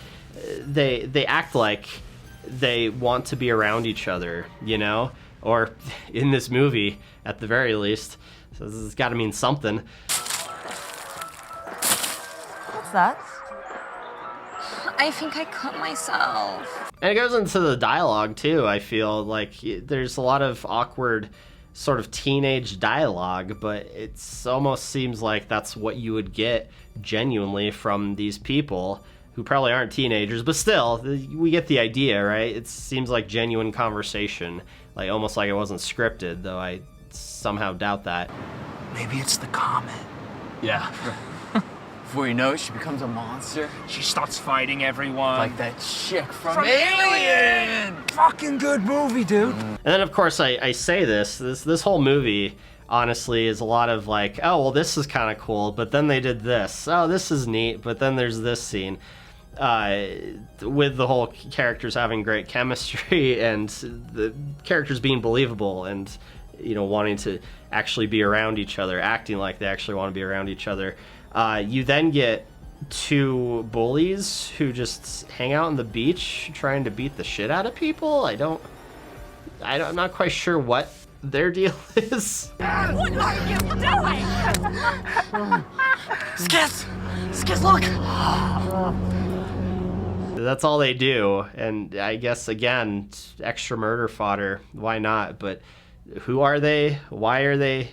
Speaker 1: they act like they want to be around each other, you know? Or in this movie, at the very least. So this has got to mean something.
Speaker 2: What's that?
Speaker 8: I think I cut myself.
Speaker 1: And it goes into the dialogue, too, I feel. There's a lot of awkward sort of teenage dialogue, but it almost seems like that's what you would get genuinely from these people, who probably aren't teenagers, but still, we get the idea, right? It seems like genuine conversation, almost like it wasn't scripted, though I somehow doubt that.
Speaker 15: Maybe it's the comet.
Speaker 5: Yeah. Before you know it, she becomes a monster.
Speaker 15: She starts fighting everyone.
Speaker 5: Like that chick from Alien!
Speaker 15: Fucking good movie, dude.
Speaker 1: And then, of course, I say this whole movie, honestly, is a lot of oh, well, this is kind of cool, but then they did this. Oh, this is neat, but then there's this scene. With the whole characters having great chemistry and the characters being believable and, wanting to actually be around each other, acting like they actually want to be around each other. You then get two bullies who just hang out on the beach trying to beat the shit out of people. I'm not quite sure what their deal is.
Speaker 2: What are you doing?
Speaker 15: Skiz, look!
Speaker 1: That's all they do, and I guess, again, extra murder fodder. Why not? But who are they? Why are they?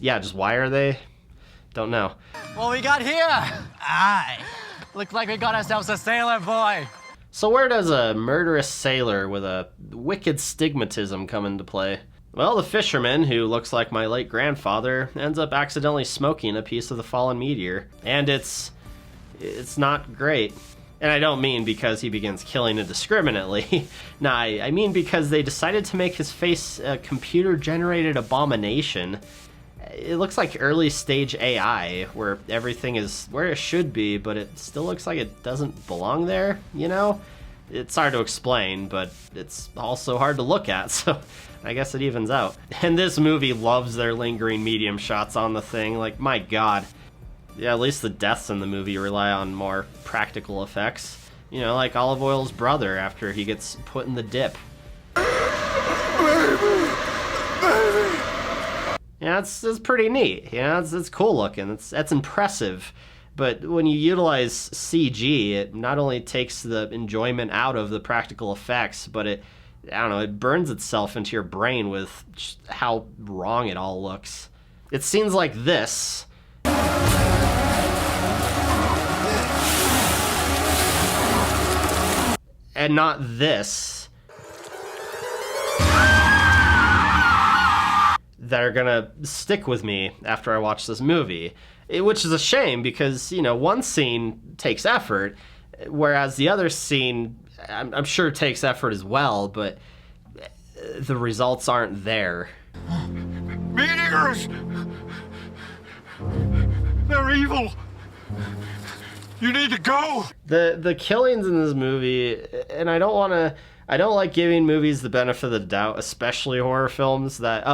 Speaker 1: Just why are they? Don't know.
Speaker 5: What we got here? Aye. Looks like we got ourselves a sailor boy.
Speaker 1: So where does a murderous sailor with a wicked stigmatism come into play? Well, the fisherman, who looks like my late grandfather, ends up accidentally smoking a piece of the fallen meteor. And it's not great. And I don't mean because he begins killing indiscriminately. Nah, I mean because they decided to make his face a computer-generated abomination. It looks like early stage AI, where everything is where it should be, but it still looks like it doesn't belong there, you know? It's hard to explain, but it's also hard to look at, so I guess it evens out. And this movie loves their lingering medium shots on the thing, my god. Yeah, at least the deaths in the movie rely on more practical effects. Like Olive Oyl's brother after he gets put in the dip. Yeah, it's pretty neat. It's cool looking. That's impressive. But when you utilize CG, it not only takes the enjoyment out of the practical effects, but it burns itself into your brain with just how wrong it all looks. It's scenes like this. And not this. That are gonna stick with me after I watch this movie. Which is a shame because, one scene takes effort, whereas the other scene, I'm sure takes effort as well, but the results aren't there.
Speaker 10: Meteors! They're evil! You need to go!
Speaker 1: The killings in this movie, and I don't like giving movies the benefit of the doubt, especially horror films, that,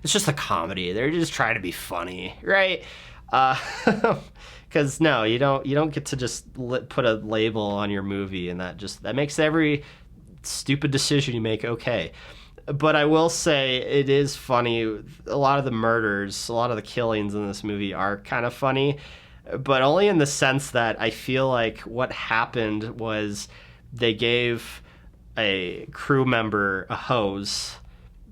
Speaker 1: it's just a comedy. They're just trying to be funny, right? Because no, you don't get to just put a label on your movie, and that makes every stupid decision you make okay. But I will say it is funny. A lot of the murders, a lot of the killings in this movie are kind of funny, but only in the sense that I feel like what happened was they gave a crew member a hose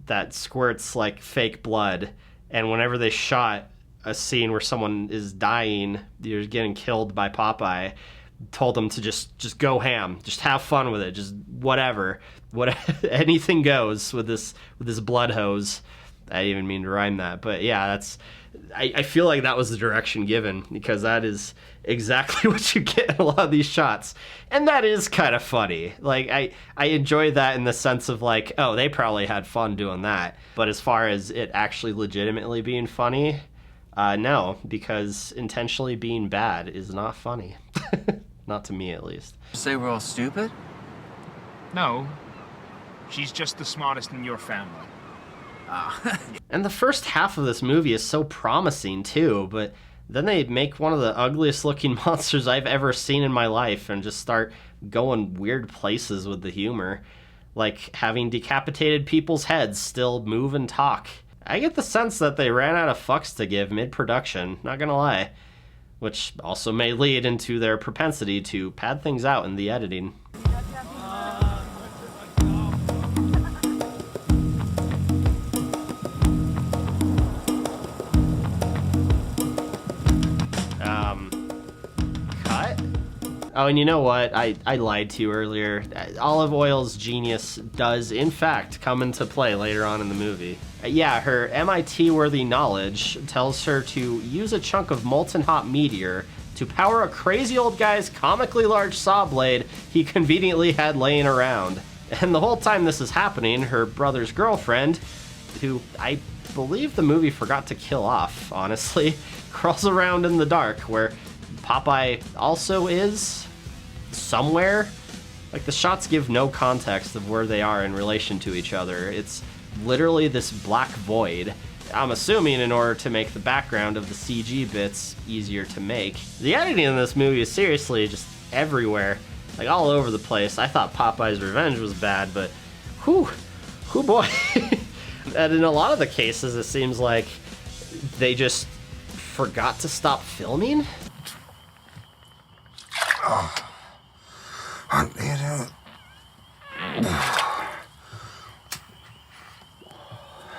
Speaker 1: that squirts like fake blood, and whenever they shot a scene where someone is dying, you're getting killed by Popeye, told them to just go ham, just have fun with it, just whatever, anything goes with this blood hose. I didn't even mean to rhyme that, but yeah, I feel like that was the direction given, because that is exactly what you get in a lot of these shots, and that is kind of funny. Like I enjoy that in the sense of like, oh, they probably had fun doing that, but as far as it actually legitimately being funny, no, because intentionally being bad is not funny. Not to me, at least.
Speaker 3: Say we're all stupid?
Speaker 22: No. She's just the smartest in your family.
Speaker 1: And the first half of this movie is so promising, too, but then they make one of the ugliest looking monsters I've ever seen in my life and just start going weird places with the humor. Like having decapitated people's heads still move and talk. I get the sense that they ran out of fucks to give mid-production, not gonna lie. Which also may lead into their propensity to pad things out in the editing. Cut? Oh, and you know what? I lied to you earlier. Olive Oil's genius does, in fact, come into play later on in the movie. Yeah, her MIT-worthy knowledge tells her to use a chunk of molten hot meteor to power a crazy old guy's comically large saw blade he conveniently had laying around. And the whole time this is happening, her brother's girlfriend, who I believe the movie forgot to kill off, honestly, crawls around in the dark, where Popeye also is somewhere. Like, the shots give no context of where they are in relation to each other. It's literally this black void. I'm assuming in order to make the background of the CG bits easier to make. The editing in this movie is seriously just everywhere, like all over the place. I thought Popeye's Revenge was bad, but whew boy. And in a lot of the cases, it seems like they just forgot to stop filming.
Speaker 4: What do you do?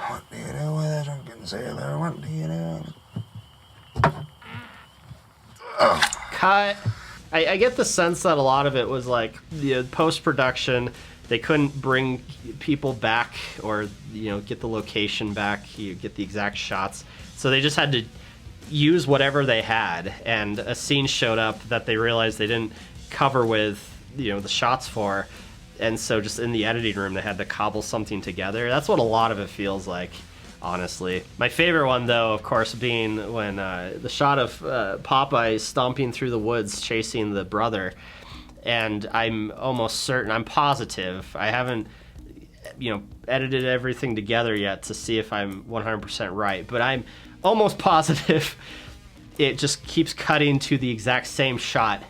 Speaker 4: What do you do with a drunken sailor? What do you do?
Speaker 1: Cut. I get the sense that a lot of it was like post-production. They couldn't bring people back or get the location back, get the exact shots. So they just had to use whatever they had, and a scene showed up that they realized they didn't cover with the shots for, and so just in the editing room they had to cobble something together. That's what a lot of it feels like, honestly. My favorite one, though, of course, being when the shot of Popeye stomping through the woods chasing the brother, and I'm almost certain, I'm positive, I haven't edited everything together yet to see if I'm 100% right, but I'm almost positive it just keeps cutting to the exact same shot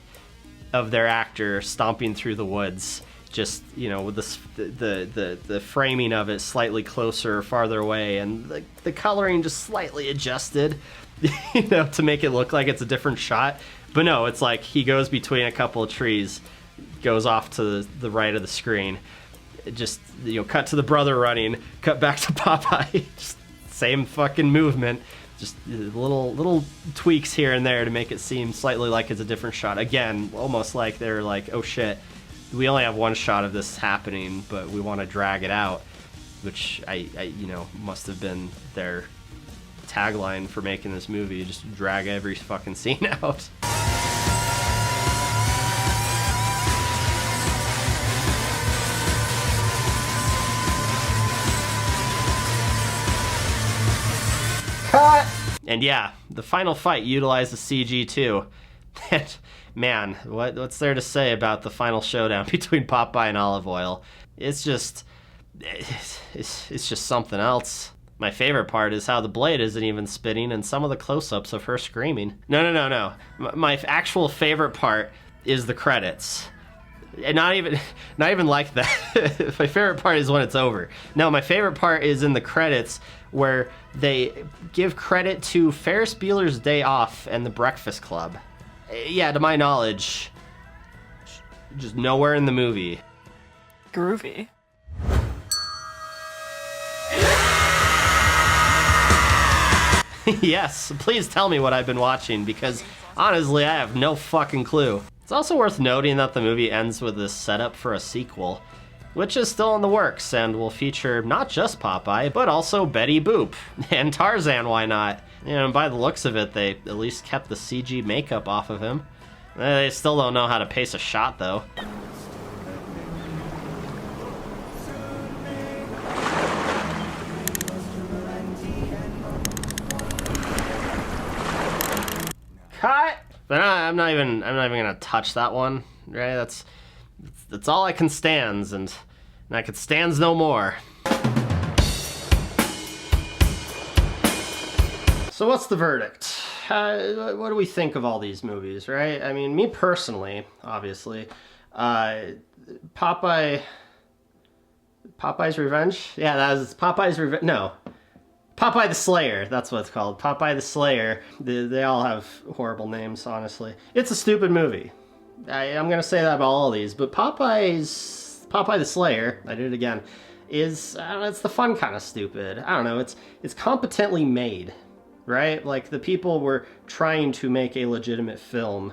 Speaker 1: of their actor stomping through the woods, just with the framing of it slightly closer or farther away, and the coloring just slightly adjusted to make it look like it's a different shot. But no, it's like he goes between a couple of trees, goes off to the right of the screen, just cut to the brother running, cut back to Popeye, just same fucking movement, just little tweaks here and there to make it seem slightly like it's a different shot. Again, almost like they're like, oh shit, we only have one shot of this happening, but we want to drag it out, which I must have been their tagline for making this movie, just drag every fucking scene out. Cut! And yeah, the final fight utilized the CG too. And man, what's there to say about the final showdown between Popeye and Olive Oil? It's just something else. My favorite part is how the blade isn't even spinning and some of the close-ups of her screaming. No. My actual favorite part is the credits. And not even like that. My favorite part is when it's over. No, my favorite part is in the credits where they give credit to Ferris Bueller's Day Off and The Breakfast Club. Yeah, to my knowledge, just nowhere in the movie.
Speaker 2: Groovy.
Speaker 1: Yes, please tell me what I've been watching, because honestly, I have no fucking clue. It's also worth noting that the movie ends with this setup for a sequel, which is still in the works and will feature not just Popeye, but also Betty Boop. And Tarzan, why not? You know, by the looks of it, they at least kept the CG makeup off of him. They still don't know how to pace a shot, though. Cut! But I'm not even gonna touch that one, right? That's all I can stands, and I can stands no more. So what's the verdict? What do we think of all these movies, right? I mean, me personally, obviously, Popeye's Revenge? Yeah, that was Popeye's Revenge. No. Popeye the Slayer, that's what it's called. Popeye the Slayer. They all have horrible names, honestly. It's a stupid movie. I'm gonna say that about all of these, but Popeye the Slayer, I did it again, is, I don't know, it's the fun kind of stupid. I don't know, it's competently made, right? Like, the people were trying to make a legitimate film,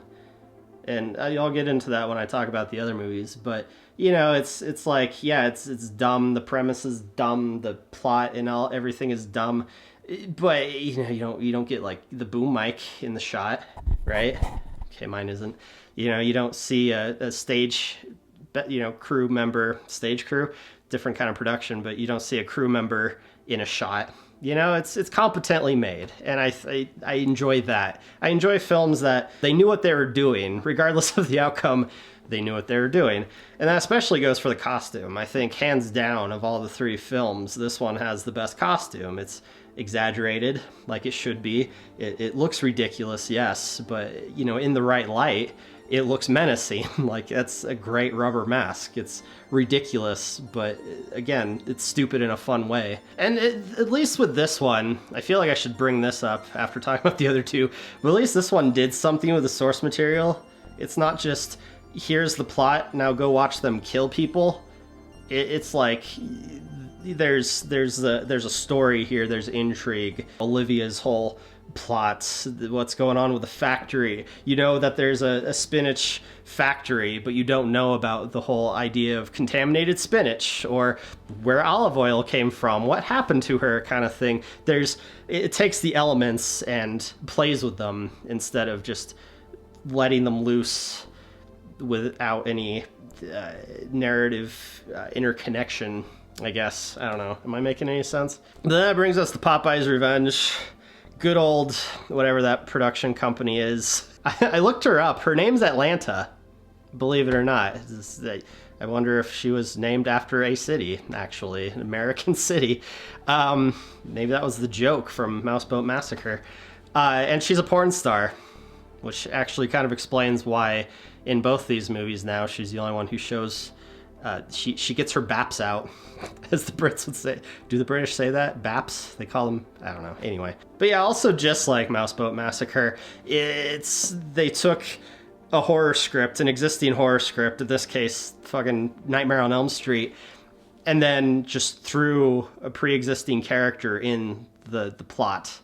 Speaker 1: and I'll get into that when I talk about the other movies, but you know, it's like, yeah, it's dumb, the premise is dumb, the plot and everything is dumb, but you know, you don't get like the boom mic in the shot, right? Okay, mine isn't. You know, you don't see a stage, you know, crew member, stage crew, different kind of production, but you don't see a crew member in a shot. You know, it's competently made, and I enjoy that. I enjoy films that they knew what they were doing, regardless of the outcome. They knew what they were doing. And that especially goes for the costume. I think, hands down, of all the three films, this one has the best costume. It's exaggerated, like it should be. It looks ridiculous, yes, but, you know, in the right light, it looks menacing. Like, that's a great rubber mask. It's ridiculous, but again, it's stupid in a fun way. And at least with this one, I feel like I should bring this up after talking about the other two, but at least this one did something with the source material. It's not just, here's the plot, now go watch them kill people. It's like, there's a story here, there's intrigue. Olivia's whole plot, what's going on with the factory. You know that there's a spinach factory, but you don't know about the whole idea of contaminated spinach, or where olive oil came from, what happened to her, kind of thing. It takes the elements and plays with them instead of just letting them loose without any narrative interconnection, I guess. I don't know. Am I making any sense? Then that brings us to Popeye's Revenge. Good old, whatever that production company is. I looked her up. Her name's Atlanta, believe it or not. I wonder if she was named after a city, actually, an American city. Maybe that was the joke from Mouseboat Massacre. And she's a porn star, which actually kind of explains why in both these movies now she's the only one who shows, she gets her baps out, as the Brits would say. Do the British say that? Baps? They call them, I don't know. Anyway. But yeah, also just like Mouseboat Massacre, they took a horror script, an existing horror script, in this case, fucking Nightmare on Elm Street, and then just threw a pre-existing character in the plot.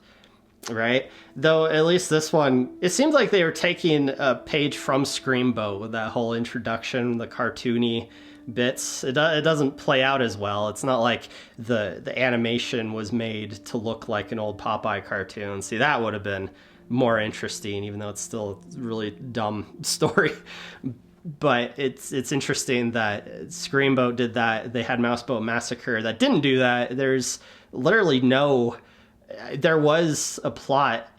Speaker 1: Right? Though at least this one, it seems like they were taking a page from Screamboat with that whole introduction, the cartoony bits. It doesn't play out as well. It's not like the animation was made to look like an old Popeye cartoon. See, that would have been more interesting, even though it's still a really dumb story. But it's interesting that Screamboat did that. They had Mouseboat Massacre that didn't do that. There's literally there was a plot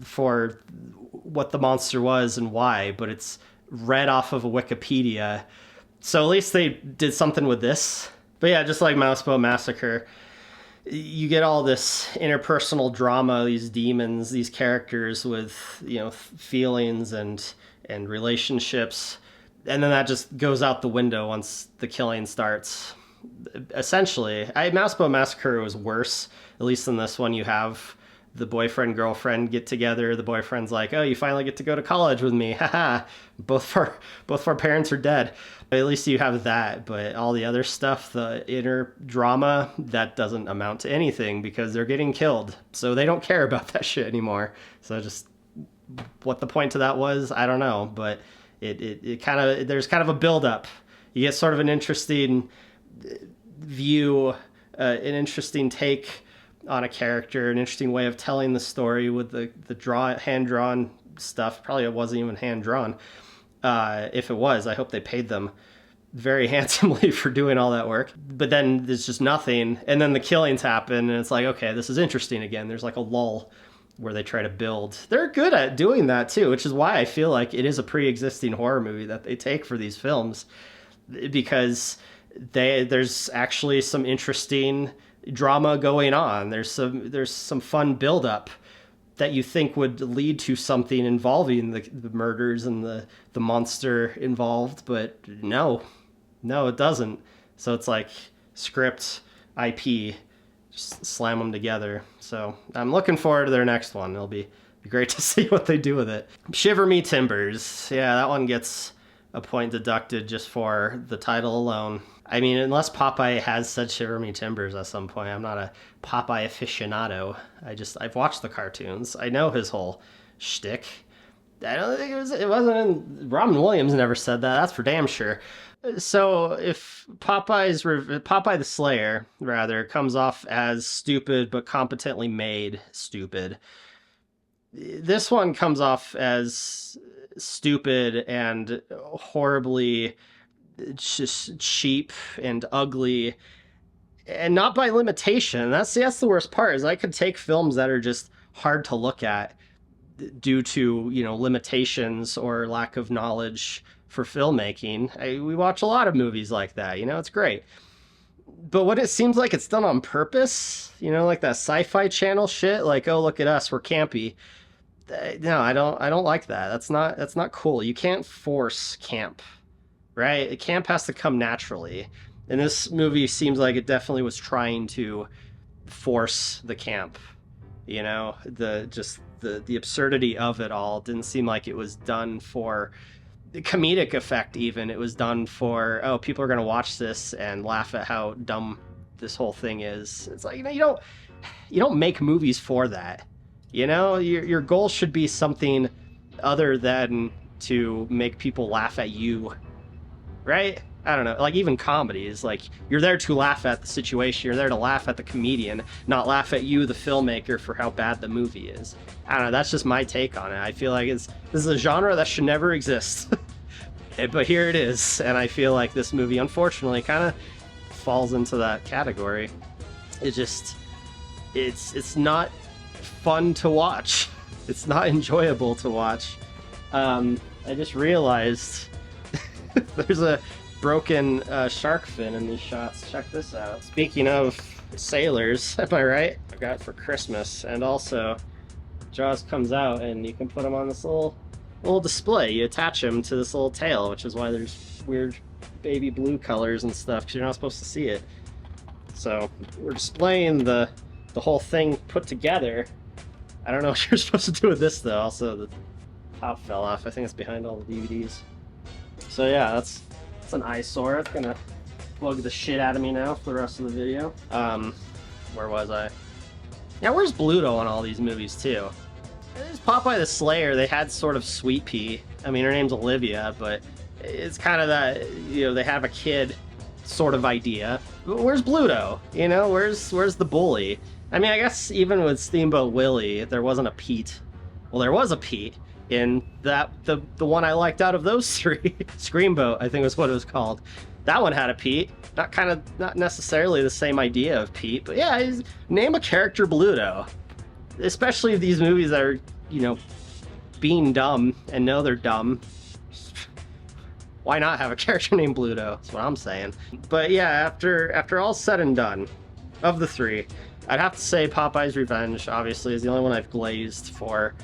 Speaker 1: for what the monster was and why, but it's read off of a Wikipedia. So at least they did something with this. But yeah, just like Mouseboat Massacre, you get all this interpersonal drama, these demons, these characters with, you know, feelings and relationships, and then that just goes out the window once the killing starts. Essentially, Mouseboat Massacre was worse. At least in this one, you have the boyfriend girlfriend get together. The boyfriend's like, "Oh, you finally get to go to college with me." Haha. both of our parents are dead. At least you have that, but all the other stuff, the inner drama, that doesn't amount to anything because they're getting killed. So they don't care about that shit anymore. So just what the point to that was, I don't know, but it kind of, there's kind of a build up. You get sort of an interesting view, an interesting take on a character, an interesting way of telling the story with the hand-drawn stuff. Probably it wasn't even hand-drawn. If it was, I hope they paid them very handsomely for doing all that work. But then there's just nothing, and then the killings happen, and it's like, okay, this is interesting again. There's like a lull where they try to build. They're good at doing that too, which is why I feel like it is a pre-existing horror movie that they take for these films, because there's actually some interesting drama going on. There's some fun build-up that you think would lead to something involving the murders and the monster involved, but no, it doesn't. So it's like script, IP, just slam them together. So I'm looking forward to their next one. It'll be great to see what they do with it. Shiver Me Timbers. Yeah, that one gets a point deducted just for the title alone. I mean, unless Popeye has said Shiver Me Timbers at some point. I'm not a Popeye aficionado. I've watched the cartoons. I know his whole shtick. I don't think it wasn't Robin Williams never said that. That's for damn sure. So if Popeye the Slayer, rather, comes off as stupid but competently made stupid, this one comes off as stupid and horribly just cheap and ugly, and not by limitation. That's the worst part, is I could take films that are just hard to look at due to, you know, limitations or lack of knowledge for filmmaking. We watch a lot of movies like that, you know, it's great. But when it seems like it's done on purpose, you know, like that Sci-Fi Channel shit, like, oh, look at us, we're campy. No, I don't like that. That's not cool. You can't force camp, right? Camp has to come naturally. And this movie seems like it definitely was trying to force the camp. You know, the absurdity of it all didn't seem like it was done for the comedic effect even. It was done for, oh, people are going to watch this and laugh at how dumb this whole thing is. It's like, you know, you don't make movies for that. You know, your goal should be something other than to make people laugh at you, right? I don't know, like even comedies, like you're there to laugh at the situation, you're there to laugh at the comedian, not laugh at you, the filmmaker, for how bad the movie is. I don't know, that's just my take on it. I feel like this is a genre that should never exist. But here it is, and I feel like this movie, unfortunately, kind of falls into that category. It's not fun to watch. It's not enjoyable to watch. I just realized there's a broken shark fin in these shots. Check this out. Speaking of sailors, am I right? I got it for Christmas, and also Jaws comes out and you can put them on this little display. You attach them to this little tail, which is why there's weird baby blue colors and stuff, because you're not supposed to see it. So we're displaying the whole thing put together. I don't know what you're supposed to do with this though. Also, the top fell off. I think it's behind all the DVDs. So yeah, that's an eyesore. It's gonna bug the shit out of me now for the rest of the video. Where was I? Yeah, where's Bluto on all these movies too? There's Popeye the Slayer. They had sort of Sweet Pea. I mean, her name's Olivia, but it's kind of that, you know, they have a kid sort of idea. Where's Bluto? You know, where's the bully? I mean, I guess even with Steamboat Willie, there wasn't a Pete. Well, there was a Pete in that the one I liked out of those three. Screamboat, I think was what it was called. That one had a Pete. Not necessarily the same idea of Pete, but yeah, name a character Bluto. Especially these movies that are, you know, being dumb and know they're dumb. Why not have a character named Bluto? That's what I'm saying. But yeah, after all said and done, of the three, I'd have to say Popeye's Revenge, obviously, is the only one I've glazed for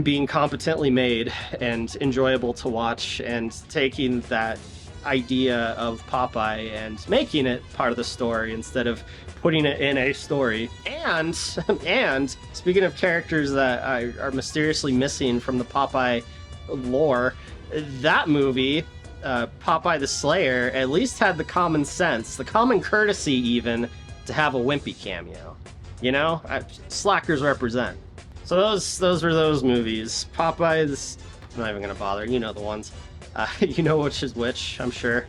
Speaker 1: being competently made and enjoyable to watch, and taking that idea of Popeye and making it part of the story instead of putting it in a story. And speaking of characters that are mysteriously missing from the Popeye lore, that movie, Popeye the Slayer, at least had the common sense, the common courtesy even, to have a wimpy cameo. You know? Slackers represent. So those were those movies. Popeye's... I'm not even gonna bother. You know the ones. You know which is which, I'm sure.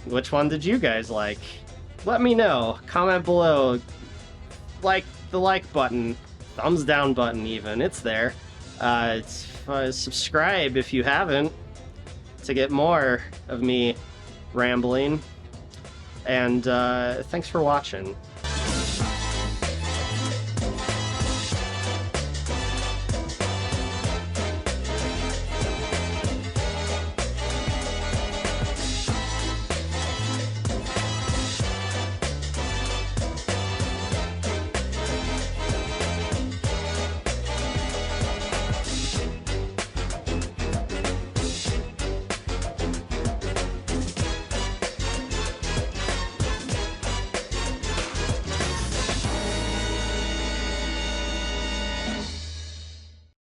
Speaker 1: Which one did you guys like? Let me know. Comment below. Like the like button. Thumbs down button even. It's there. Subscribe if you haven't to get more of me rambling. And thanks for watching.